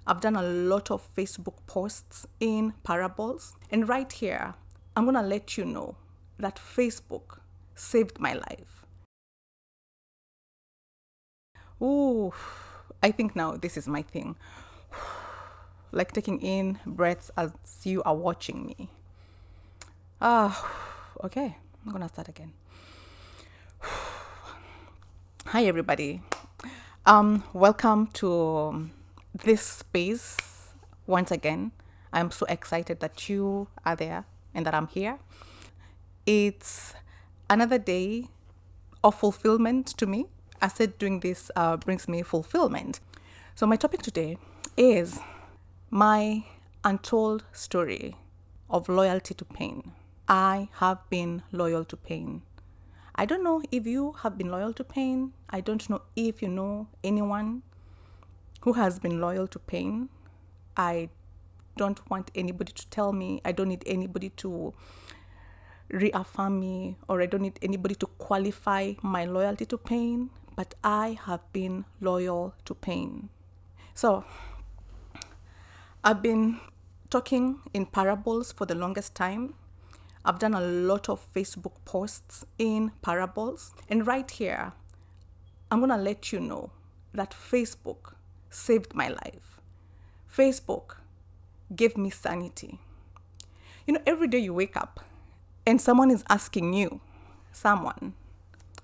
I've done a lot of Facebook posts in parables. And right here, I'm going to let you know that Facebook saved my life. Ooh, I think now this is my thing. Like taking in breaths as you are watching me. Okay, I'm going to start again. Hi, everybody. Welcome to this space once again. I'm so excited that you are there and that I'm here. It's another day of fulfillment to me. I said doing this brings me fulfillment. So my topic today is my untold story of loyalty to pain. I have been loyal to pain. I don't know if you have been loyal to pain. I don't know if you know anyone who has been loyal to pain. I don't want anybody to tell me. I don't need anybody to reaffirm me, or I don't need anybody to qualify my loyalty to pain, but I have been loyal to pain. So I've been talking in parables for the longest time. I've done a lot of Facebook posts in parables. And right here, I'm going to let you know that Facebook saved my life. Facebook gave me sanity. You know, every day you wake up and someone is asking you,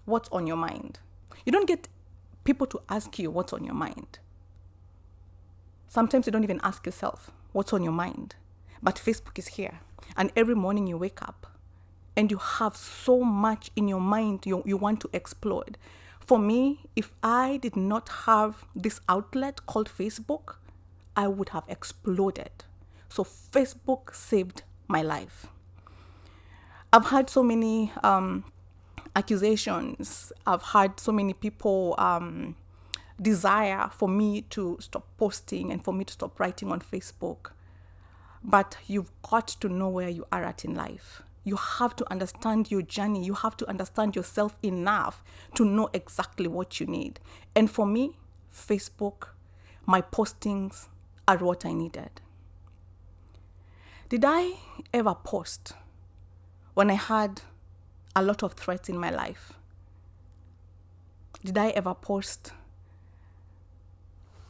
what's on your mind? You don't get people to ask you what's on your mind. Sometimes you don't even ask yourself what's on your mind. But Facebook is here. And every morning you wake up and you have so much in your mind you want to explode. For me, if I did not have this outlet called Facebook, I would have exploded. So Facebook saved my life. I've had so many accusations. I've had so many people desire for me to stop posting and for me to stop writing on Facebook. But you've got to know where you are at in life. You have to understand your journey. You have to understand yourself enough to know exactly what you need. And for me, Facebook, my postings are what I needed. Did I ever post when I had a lot of threats in my life? Did I ever post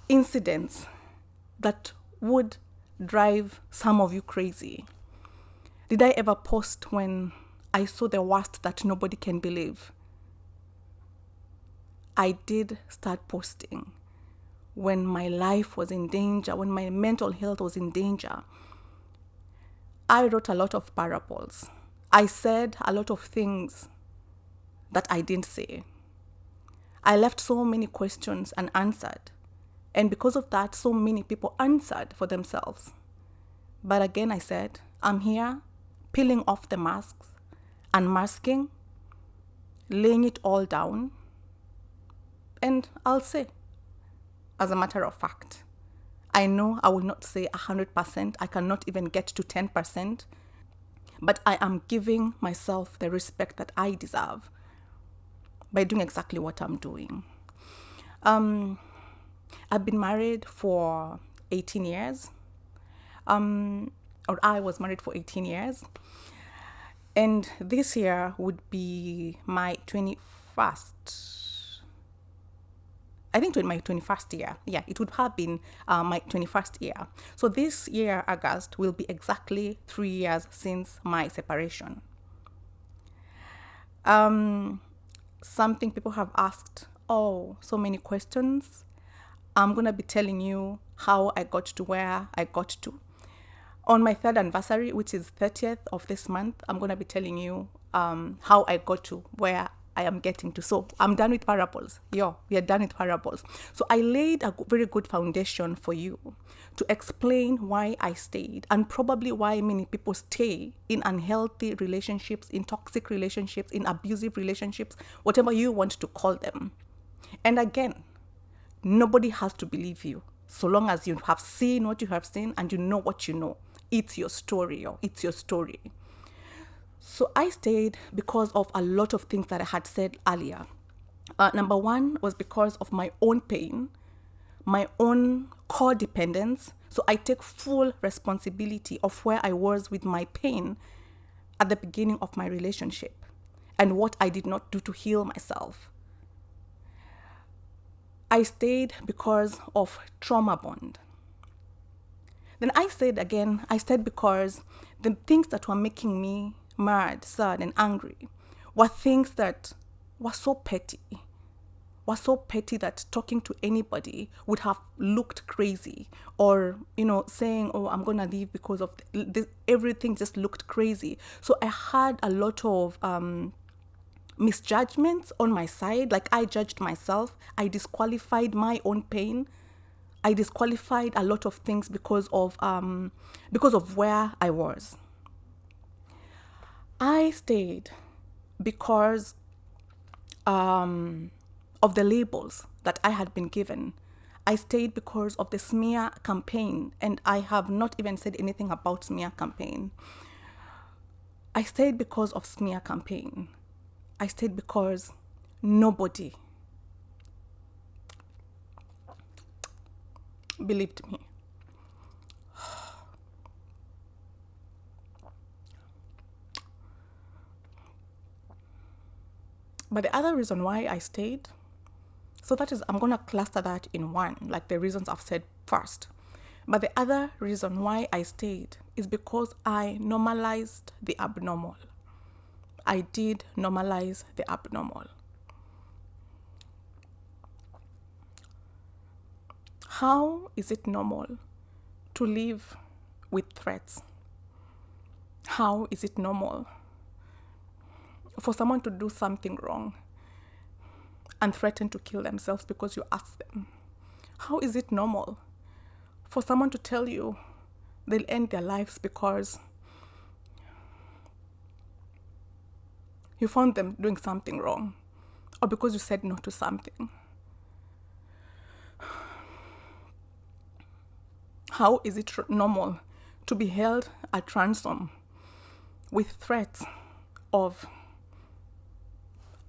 incidents that would drive some of you crazy? Did I ever post when I saw the worst that nobody can believe? I did start posting when my life was in danger, when my mental health was in danger. I wrote a lot of parables. I said a lot of things that I didn't say. I left so many questions unanswered. And because of that, so many people answered for themselves. But again, I said, I'm here peeling off the masks, unmasking, laying it all down. And I'll say, as a matter of fact, I know I will not say 100%. I cannot even get to 10%. But I am giving myself the respect that I deserve by doing exactly what I'm doing. I've been married for 18 years. Or I was married for 18 years. And this year would be my 21st. I think my 21st year. Yeah, it would have been my 21st year. So this year, August, will be exactly 3 years since my separation. Something people have asked, so many questions. I'm going to be telling you how I got to where I got to. On my third anniversary, which is 30th of this month, I'm going to be telling you how I got to where I am getting to. So I'm done with parables. We are done with parables. So I laid a very good foundation for you to explain why I stayed and probably why many people stay in unhealthy relationships, in toxic relationships, in abusive relationships, whatever you want to call them. And again, nobody has to believe you. So long as you have seen what you have seen and you know what you know. It's your story, it's your story. So I stayed because of a lot of things that I had said earlier. Number one was because of my own pain, my own codependence. So I take full responsibility of where I was with my pain at the beginning of my relationship and what I did not do to heal myself. I stayed because of trauma bond. Then I stayed because the things that were making me mad, sad, and angry were things that were so petty that talking to anybody would have looked crazy, or saying, oh, I'm gonna leave because of this. Everything just looked crazy. So I had a lot of misjudgments on my side. Like, I judged myself, I disqualified my own pain, I disqualified a lot of things because of where I was. I stayed because of the labels that I had been given. I stayed because of the smear campaign, and I have not even said anything about smear campaign. I stayed because of smear campaign. I stayed because nobody believed me. But the other reason why I stayed, so that is, I'm going to cluster that in one, like the reasons I've said first. But the other reason why I stayed is because I normalized the abnormal. I did normalize the abnormal. How is it normal to live with threats? How is it normal for someone to do something wrong and threaten to kill themselves because you ask them? How is it normal for someone to tell you they'll end their lives because you found them doing something wrong, or because you said no to something? How is it normal to be held at ransom with threats of,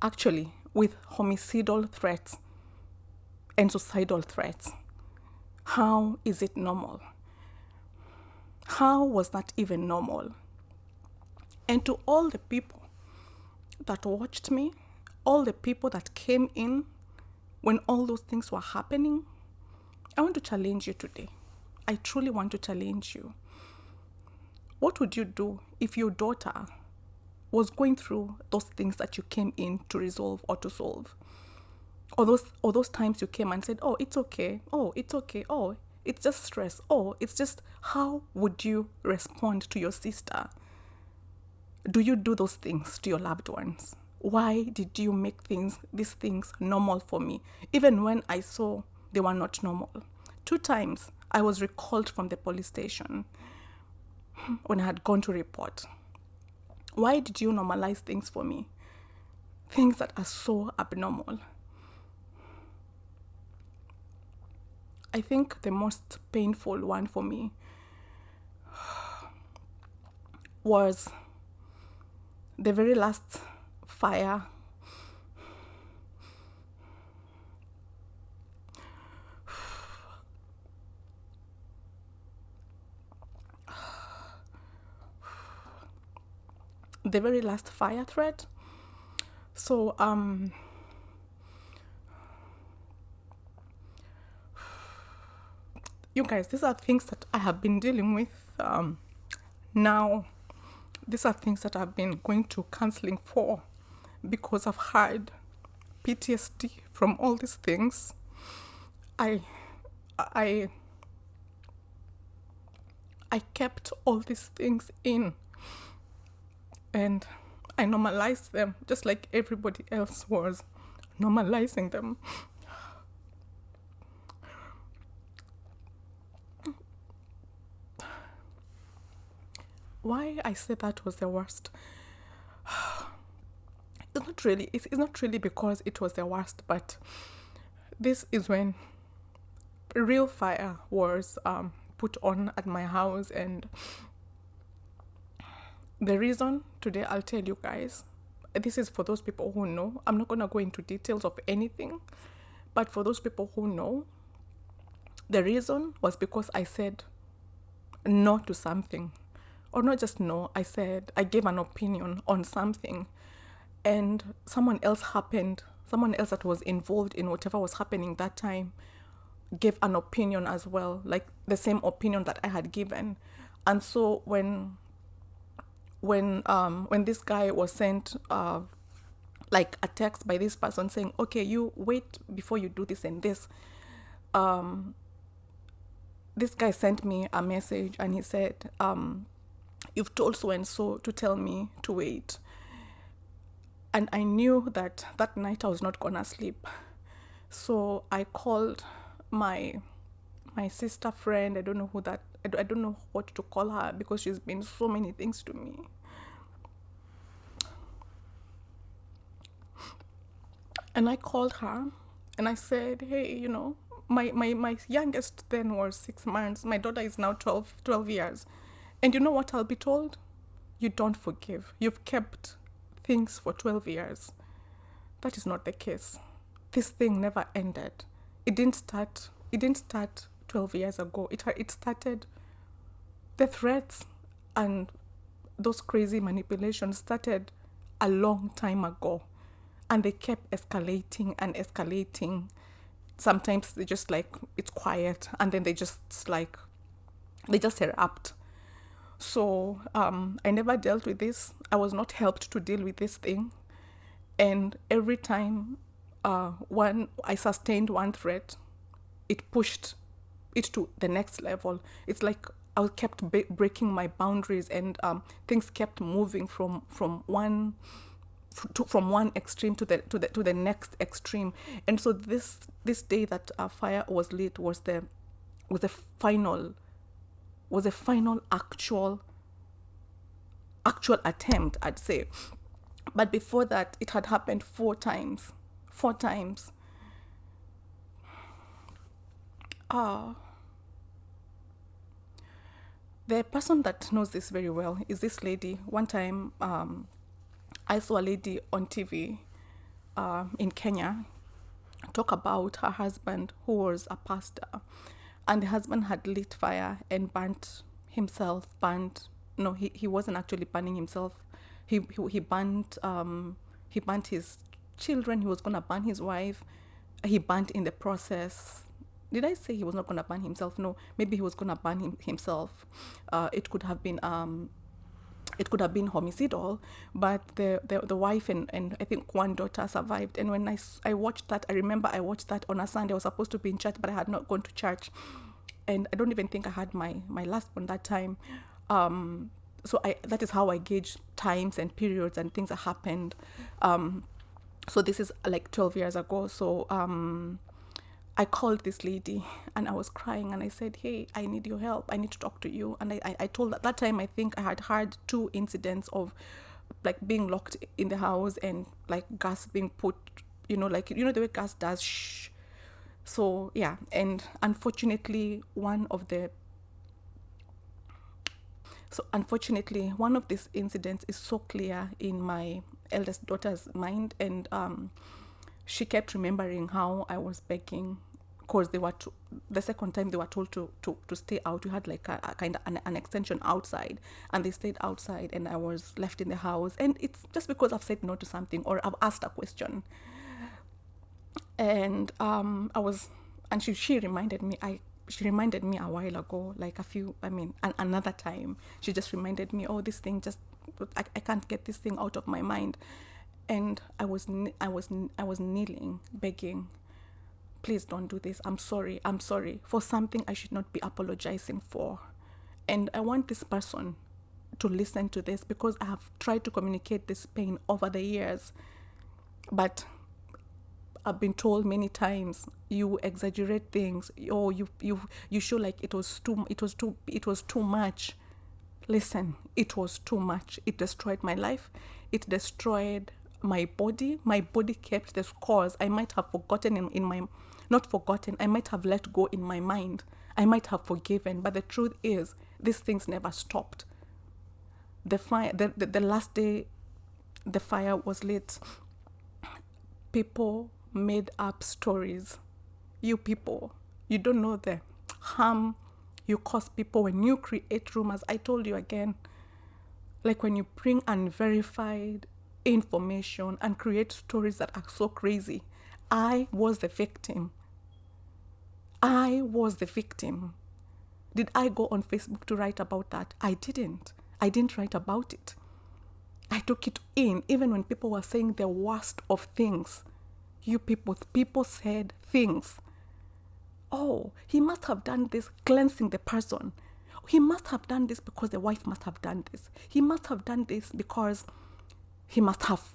actually, with homicidal threats and suicidal threats? How is it normal? How was that even normal? And to all the people that watched me, all the people that came in when all those things were happening, I want to challenge you today. I truly want to challenge you. What would you do if your daughter was going through those things that you came in to resolve or to solve? Or those times you came and said, oh, it's okay. Oh, it's okay. Oh, it's just stress. Oh, it's just, how would you respond to your sister? Do you do those things to your loved ones? Why did you make these things normal for me, even when I saw they were not normal? 2 times I was recalled from the police station when I had gone to report. Why did you normalize things for me? Things that are so abnormal. I think the most painful one for me was the very last fire threat. So you guys, these are things that I have been dealing with now. These are things that I've been going to counseling for, because I've had PTSD from all these things. I kept all these things in, and I normalized them just like everybody else was normalizing them. Why I say that was the worst? It's not really because it was the worst, but this is when real fire was put on at my house. And the reason today, I'll tell you guys. This is for those people who know. I'm not going to go into details of anything, but for those people who know, The reason was because I said no to something. Or not just no, I gave an opinion on something, and someone else that was involved in whatever was happening that time gave an opinion as well, like the same opinion that I had given. And so when this guy was sent like a text by this person saying, okay, you wait before you do this and this, this guy sent me a message and he said, you've told so and so to tell me to wait. And I knew that that night I was not gonna sleep. So I called my sister friend. I don't know who that, I don't know what to call her because she's been so many things to me. And I called her and I said, hey, you know, my youngest then was 6 months. My daughter is now 12 years. And you know what I'll be told? You don't forgive. You've kept things for 12 years. That is not the case. This thing never ended. It didn't start 12 years ago. It started, the threats and those crazy manipulations started a long time ago. And they kept escalating and escalating. Sometimes they just like, it's quiet, and then they just erupt. So I never dealt with this. I was not helped to deal with this thing. And every time I sustained one threat, it pushed it to the next level. It's like I kept breaking my boundaries, and things kept moving from one extreme to the next extreme. And so this day that fire was lit was the final actual attempt, I'd say. But before that, it had happened 4 times. The person that knows this very well is this lady. One time I saw a lady on TV in Kenya talk about her husband, who was a pastor, and the husband had lit fire and burnt himself. He wasn't actually burning himself. He burnt his children. He was gonna burn his wife. He burnt in the process. Did I say he was not gonna burn himself? No, maybe he was gonna burn himself. It could have been homicidal, but the wife and I think one daughter survived. And when I watched that, I remember I watched that on a Sunday. I was supposed to be in church, but I had not gone to church, and I don't even think I had my last one that time. So that is how I gauge times and periods and things that happened. So this is like 12 years ago. So I called this lady and I was crying and I said, hey, I need your help. I need to talk to you. And I told that time, I think I had heard 2 incidents of like being locked in the house and like gas being put, the way gas does, shh. So yeah, and unfortunately, one of these incidents is so clear in my eldest daughter's mind, and she kept remembering how I was begging, because the second time they were told to stay out. We had like a kind of an extension outside, and they stayed outside, and I was left in the house. And it's just because I've said no to something or I've asked a question. And she reminded me a while ago, like another time. She just reminded me, oh, this thing I can't get this thing out of my mind. And I was kneeling, begging, please don't do this. I'm sorry for something I should not be apologizing for. And I want this person to listen to this, because I have tried to communicate this pain over the years, but I've been told many times, you exaggerate things, or you show like it was too much. Listen, it was too much. It destroyed my life. It destroyed my body. My body kept the scars. I might have forgotten not forgotten. I might have let go in my mind. I might have forgiven, but the truth is, these things never stopped. The fire, the last day the fire was lit, people made up stories. You people, you don't know harm you cause people when you create rumors. I told you again, like when you bring unverified information and create stories that are so crazy. I was the victim. I was the victim. Did I go on Facebook to write about that? I didn't. I didn't write about it. I took it in, even when people were saying the worst of things. People said things. Oh, he must have done this, cleansing the person. He must have done this because the wife must have done this. He must have done this because he must have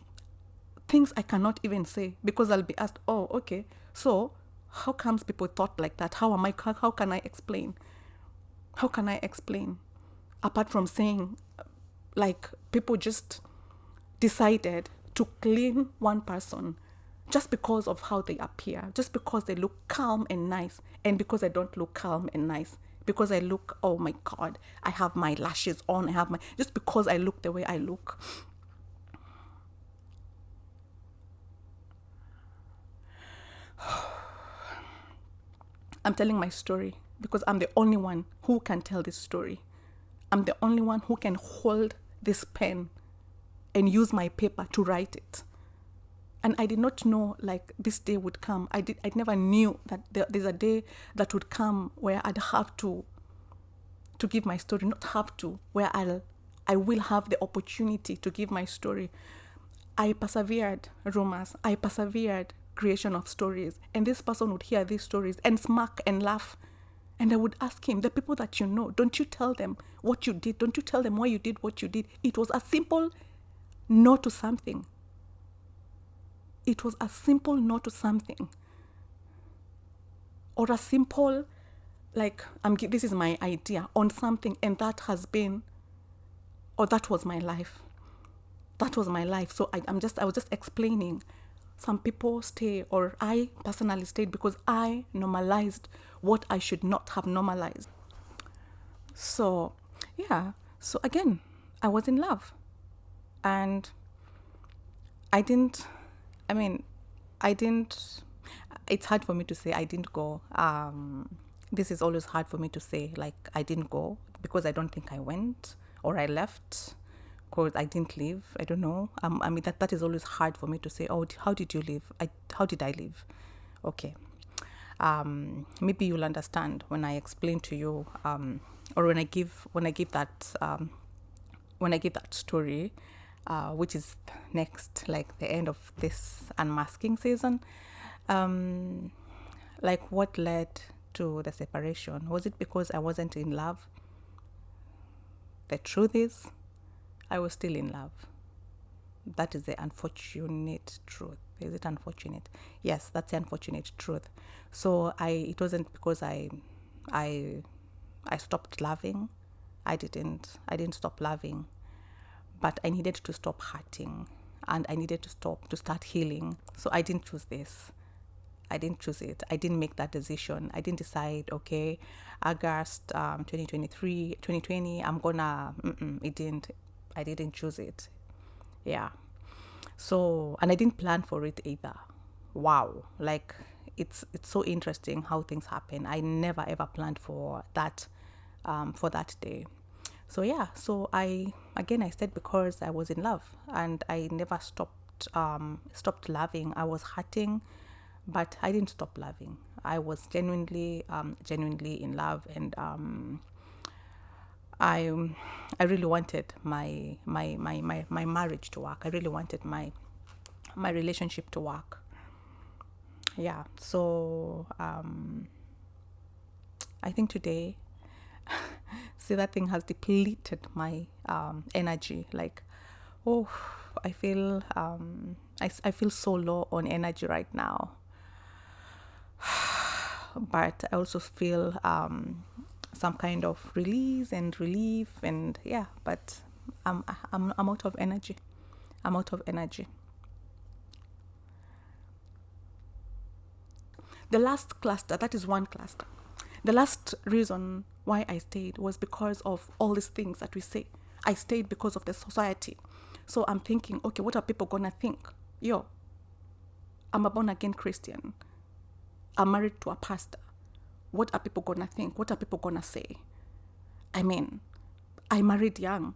things I cannot even say, because I'll be asked, oh, okay, so how comes people thought like that? How can I explain? How can I explain? Apart from saying, like, people just decided to clean one person just because of how they appear, just because they look calm and nice, and because I don't look calm and nice, because I look, oh my God, I have my lashes on, just because I look the way I look. I'm telling my story because I'm the only one who can tell this story. I'm the only one who can hold this pen and use my paper to write it. And I did not know, like, this day would come. I never knew that there's a day that would come where I'd have to give my story, not have to, where I will have the opportunity to give my story. I persevered rumors. I persevered creation of stories. And this person would hear these stories and smirk and laugh. And I would ask him, the people that you know, don't you tell them what you did? Don't you tell them why you did what you did? It was a simple no to something. It was a simple no to something. Or a simple, like, this is my idea on something, and that has been, or that was my life. That was my life. So I was just explaining. Some people stay, or I personally stayed, because I normalized what I should not have normalized. So, yeah. So again, I was in love. And it's hard for me to say I didn't go. This is always hard for me to say, like, I didn't go, because I don't think I went, or I left because I didn't leave. I don't know. That is always hard for me to say, oh, how did you leave? How did I leave? Okay. Maybe you'll understand when I explain to you, or when I give that story, which is next, like the end of this unmasking season. Like, what led to the separation? Was it because I wasn't in love? The truth is, I was still in love. That is the unfortunate truth. Is it unfortunate? Yes, that's the unfortunate truth. So it wasn't because I stopped loving. I didn't stop loving, but I needed to stop hurting, and I needed to start healing. So I didn't choose this. I didn't choose it. I didn't make that decision. I didn't decide, okay, August 2020, I'm gonna, I didn't choose it. Yeah. So, and I didn't plan for it either. Wow. Like, it's so interesting how things happen. I never ever planned for that day. So yeah, so I said, because I was in love, and I never stopped loving. I was hurting, but I didn't stop loving. I was genuinely in love, and I really wanted my marriage to work. I really wanted my relationship to work. Yeah. So I think today, see, that thing has depleted my energy. Like, oh, I feel I feel so low on energy right now. But I also feel some kind of release and relief, and yeah. But I'm out of energy. I'm out of energy. The last cluster, that is one cluster. The last reason why I stayed was because of all these things that we say. I stayed because of the society. So I'm thinking, okay, what are people gonna think? Yo, I'm a born again Christian. I'm married to a pastor. what are people gonna think? What are people gonna say? I mean, I married young.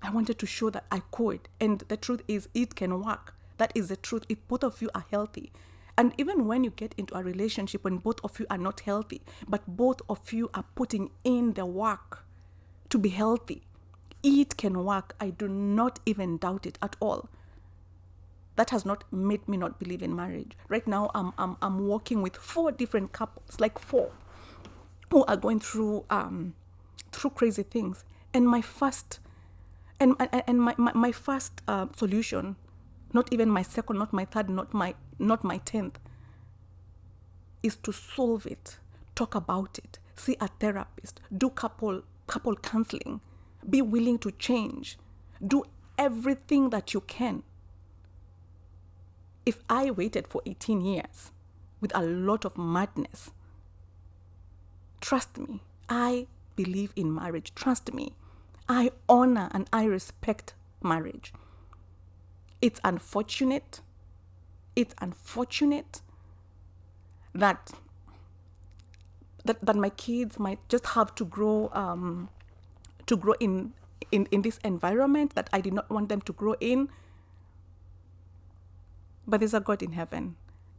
I wanted to show that I could. And the truth is, it can work. That is the truth. If both of you are healthy. And even when you get into a relationship when both of you are not healthy, but both of you are putting in the work to be healthy, it can work. I do not even doubt it at all. That has not made me not believe in marriage. Right now, I'm working with 4 different couples, like 4, who are going through crazy things. And my first my first solution, not even my second, not my third, not my 10th, is to solve it, talk about it, see a therapist, do couple counseling, be willing to change, do everything that you can. If I waited for 18 years with a lot of madness, trust me, I believe in marriage. Trust me, I honor and I respect marriage. It's unfortunate that my kids might just have to grow in this environment that I did not want them to grow in. But there's a God in heaven,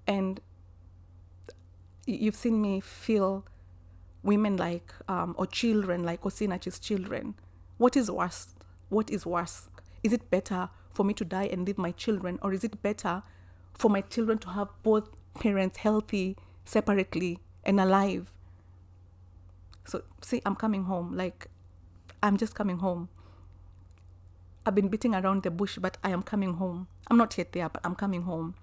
and you've seen me feel women like or children like Osinachi's children. What is worse? Is it better for me to die and leave my children, or is it better for my children to have both parents healthy separately and alive? So see, I'm coming home. Like, I'm just coming home. I've been beating around the bush, but I am coming home. I'm not yet there, but I'm coming home.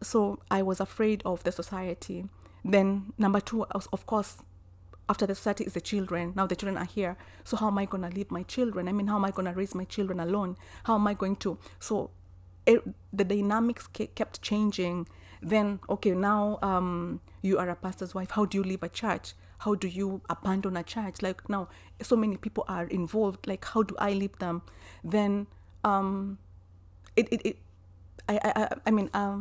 So I was afraid of the society. Then number 2, of course, after the society is the children. Now the children are here. So how am I going to leave my children? I mean, how am I going to raise my children alone? How am I going to? So the dynamics kept changing. Then, okay, now you are a pastor's wife. How do you leave a church? How do you abandon a church? Like, now so many people are involved. Like, how do I leave them? Then I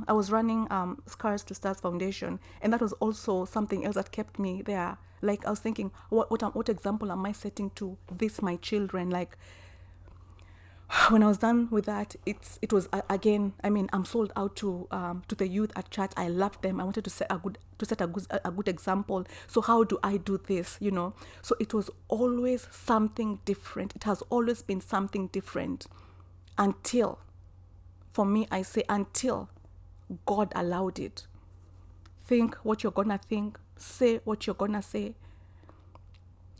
was running Scars to Stars Foundation, and that was also something else that kept me there. Like, I was thinking, what example am I setting to my children? Like, when I was done with that, it was again. I mean, I'm sold out to the youth at church. I loved them. I wanted to set a good example. So how do I do this? You know. So it was always something different. It has always been something different, until, for me, I say until God allowed it. Think what you're gonna think. Say what you're gonna say.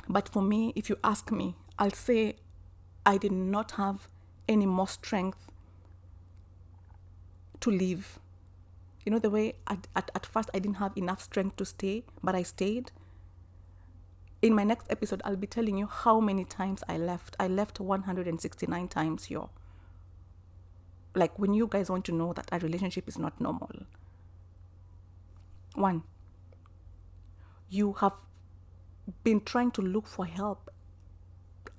But for me, if you ask me, I'll say I did not have any more strength to live. You know, the way at first I didn't have enough strength to stay, but I stayed. In my next episode, I'll be telling you how many times I left. I left 169 times, yo. Like, when you guys want to know that a relationship is not normal. 1, you have been trying to look for help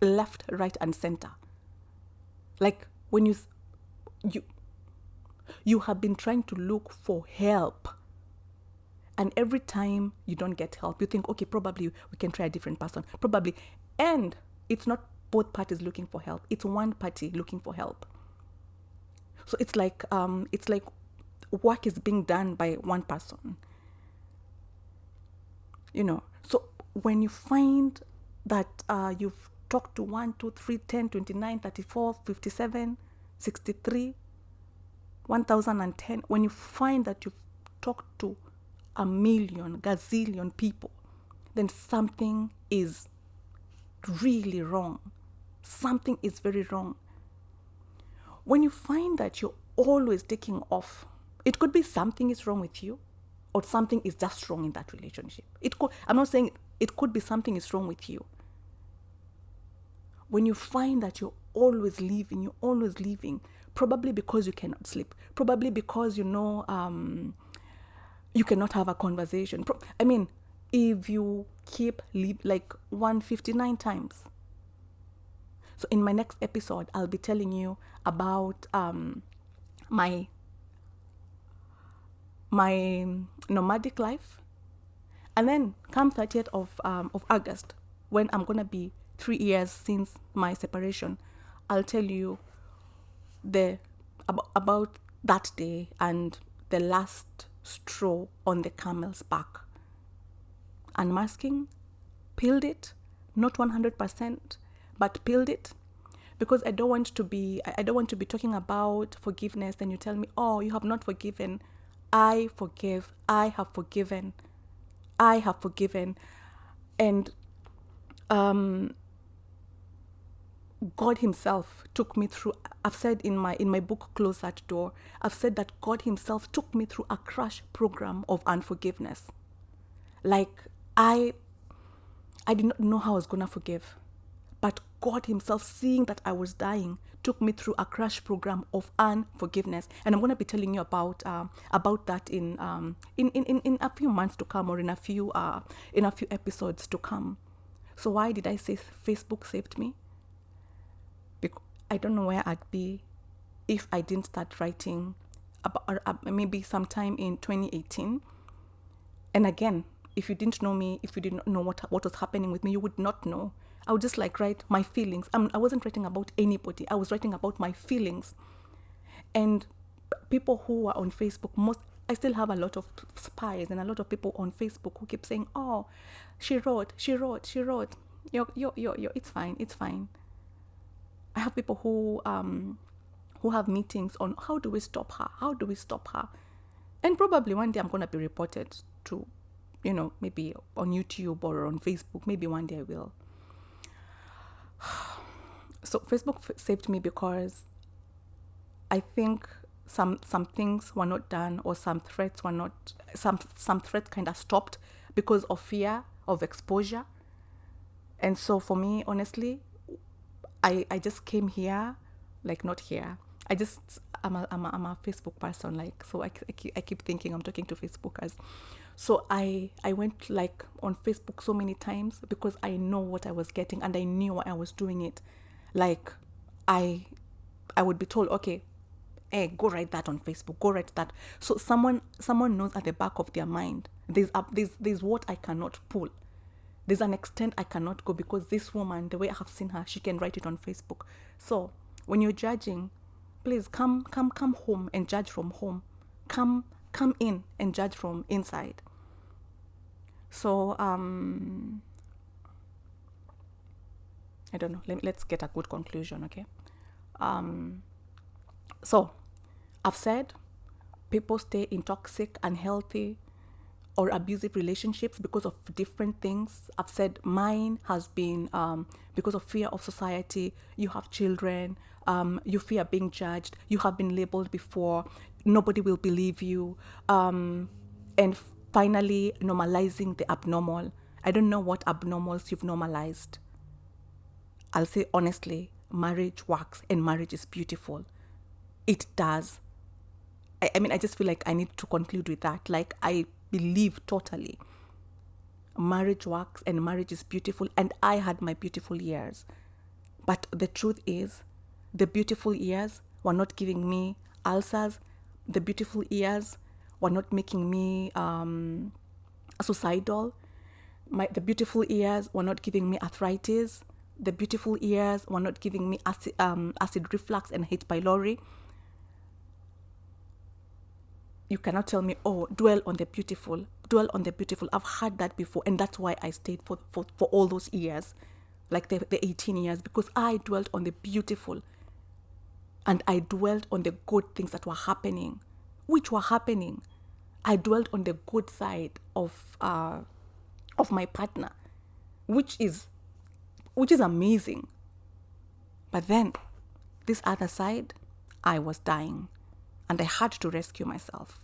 left, right, and center. Like, when you have been trying to look for help, and every time you don't get help, you think, okay, probably we can try a different person. Probably. And it's not both parties looking for help. It's one party looking for help. So it's like work is being done by one person. You know. So when you find that you've talked to 1, 2, 3, 10, 29, 34, 57, 63, 1010, when you find that you've talked to a million, gazillion people, then something is really wrong. Something is very wrong. When you find that you're always taking off, it could be something is wrong with you, or something is just wrong in that relationship. I'm not saying it could be something is wrong with you. When you find that you're always leaving, probably because you cannot sleep, probably because you cannot have a conversation. I mean, if you keep like 159 times. So in my next episode, I'll be telling you about my nomadic life. And then come 30th of August, when I'm going to be 3 years since my separation, I'll tell you about that day and the last straw on the camel's back. Unmasking, peeled it, not 100%, but peeled it, because I don't want to be talking about forgiveness and you tell me, oh, you have not forgiven. I forgive. I have forgiven. And God himself took me through. I've said in my book Close That Door, I've said that God himself took me through a crash program of unforgiveness. Like I did not know how I was gonna forgive, but God himself, seeing that I was dying, took me through a crash program of unforgiveness. And I'm gonna be telling you about that in a few months to come, or in a few episodes to come. So why did I say Facebook saved me? Because I don't know where I'd be if I didn't start writing about maybe sometime in 2018. And again, if you didn't know me, if you did not know what was happening with me, you would not know. I would just write my feelings. I wasn't writing about anybody. I was writing about my feelings. And people who are on Facebook, I still have a lot of spies and a lot of people on Facebook who keep saying, oh, she wrote. Yo, it's fine. I have people who have meetings on how do we stop her. And probably one day I'm going to be reported to, maybe on YouTube or on Facebook. Maybe one day I will. So Facebook saved me because I think some things were not done, or some threats were not, some threats kind of stopped because of fear of exposure. And so for me, honestly, I just came here, not here. I'm a Facebook person, so I keep thinking I'm talking to Facebookers. So I went on Facebook so many times because I know what I was getting and I knew why I was doing it. I would be told, okay, hey, go write that on Facebook, go write that. So someone knows at the back of their mind, there's what I cannot pull. There's an extent I cannot go because this woman, the way I have seen her, she can write it on Facebook. So when you're judging, please come home and judge from home. Come in and judge from inside. So I don't know. Let's get a good conclusion, okay? So I've said people stay in toxic, unhealthy, or abusive relationships because of different things. I've said mine has been because of fear of society. You have children, you fear being judged, you have been labeled before, nobody will believe you, and finally normalizing the abnormal. I don't know what abnormals you've normalized. I'll say honestly, marriage works and marriage is beautiful. It does. I just feel like I need to conclude with that. I believe totally marriage works and marriage is beautiful, and I had my beautiful years. But the truth is, the beautiful years were not giving me ulcers. The beautiful years were not making me suicidal. The beautiful years were not giving me arthritis. The beautiful years were not giving me acid reflux and H. pylori. You cannot tell me, oh, dwell on the beautiful. I've had that before, and that's why I stayed for all those years, the 18 years, because I dwelt on the beautiful, and I dwelt on the good things that were happening, I dwelt on the good side of my partner, which is amazing. But then, this other side, I was dying, and I had to rescue myself.